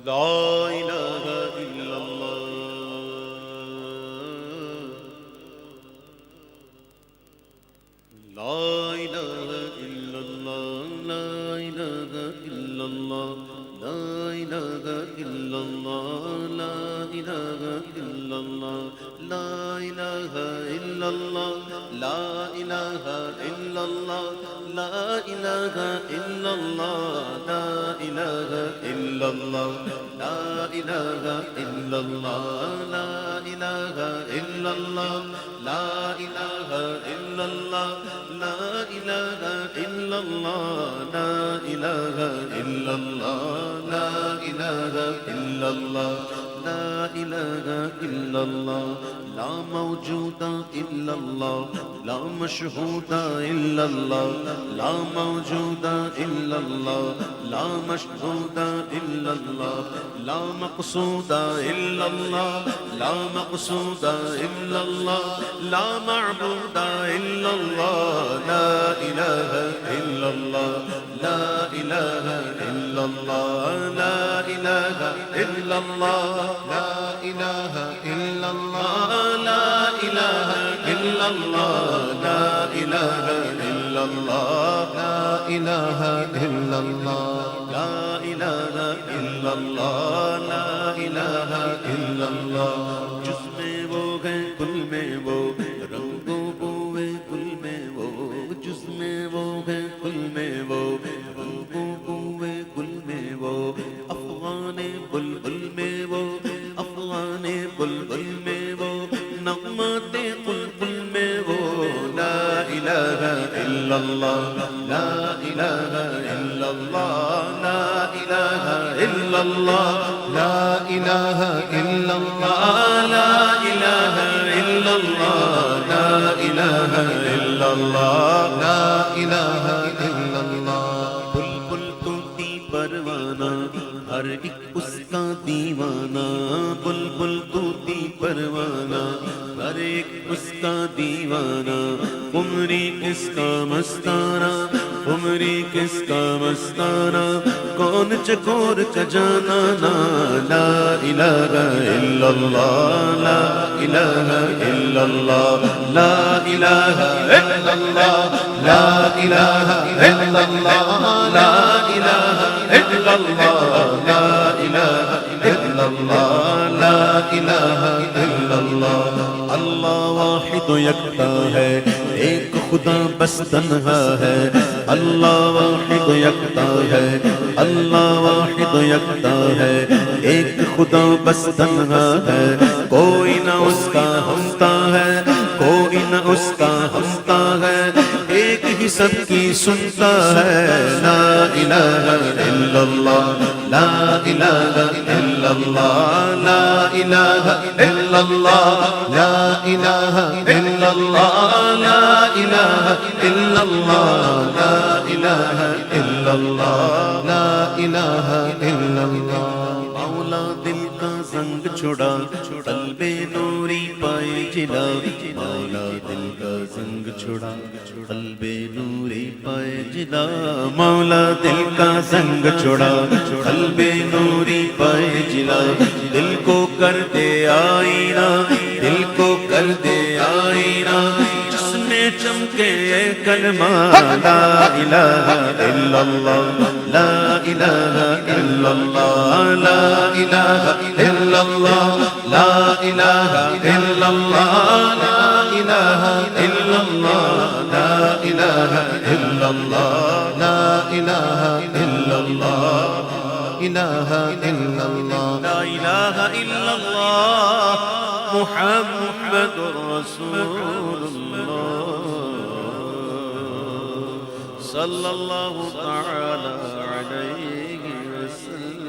لا الہ الا اللہ لا الہ الا اللہ لا الہ الا اللہ لا الہ الا اللہ لا الہ الا اللہ لا الہ الا اللہ لا الہ الا اللہ لا الہ الا اللہ لا الہ الا اللہ لا الہ الا اللہ لا الہ الا اللہ لا الہ الا اللہ لا الہ الا اللہ لا الہ الا اللہ لا الہ الا اللہ لا الہ الا اللہ لا موجود الا اللہ لا مشہود الا اللہ لا موجود الا اللہ لا مشہود الا اللہ لا مقصود الا اللہ لا مقصود الا اللہ لا معبود الا اللہ لا الہ الا اللہ لا الہ الا اللہ لا الہ الا اللہ لا الہ الا اللہ لا الہ الا اللہ لا الہ الا اللہ لا الہ الا اللہ لا الہ الا اللہ لا الہ الا اللہ جس میں وہ ہے کل میں وہ رنگ و بو ہے کل میں وہ جس میں وہ ہے کل میں وہ رنگ و بو ہے کل میں وہ افغان بلبل میں وہ افغان بلبل میں وہ نغمات قلقل میں وہ لا الہ الا اللہ لا الہ الا اللہ لا الہ الا اللہ لا الہ الا اللہ لا الہ الا اللہ لا الہ الا اللہ لا الہ الا اللہ بلبل طوطی پروانہ ہر ایک اس کا دیوانہ بلبل طوطی پروانہ ہر ایک اس کا دیوانہ عمری کس کا مستانہ عمری کس کا مستانہ کون چکور کا جانانا لا الہ الا اللہ لا الہ الا اللہ لا الہ الا اللہ لا الہ الا اللہ لا الہ الا اللہ لا الہ الا اللہ لا الہ الا اللہ اللہ واحد و یکتا ہے ایک خدا بس تنہا ہے اللہ واحد و یکتا ہے اللہ واحد و یکتا ہے ایک خدا بس تنہا ہے کوئی نہ اس کا ہمتا ہے کوئی نہ اس کا ہمتا ہے ایک ہی سب کی سنتا ہے لا الہ الا اللہ لا الہ الا اللہ لا الہ الا اللہ لا الہ الا اللہ لا الہ الا اللہ لا الہ الا اللہ لا الہ الا اللہ مولا دل کا زنگ چھڑا قلب نوری پائے جلا مولا دل کا زنگ چھڑا قلب نوری پائے جلا مولا دل کا زنگ چھڑا قلب نوری پائے جلا دل کو کر دے آئینہ دل کو کر دے آئینہ جس میں چمکے کلمہ لا الہ الا اللہ لا الہ الا اللہ لا الہ الا اللہ لا الہ الا اللہ لا الہ الا اللہ لا الہ الا اللہ لا الہ الا اللہ الہ الا اللہ لا الہ الا اللہ محمد رسول اللہ صلی اللہ تعالی علیہ وسلم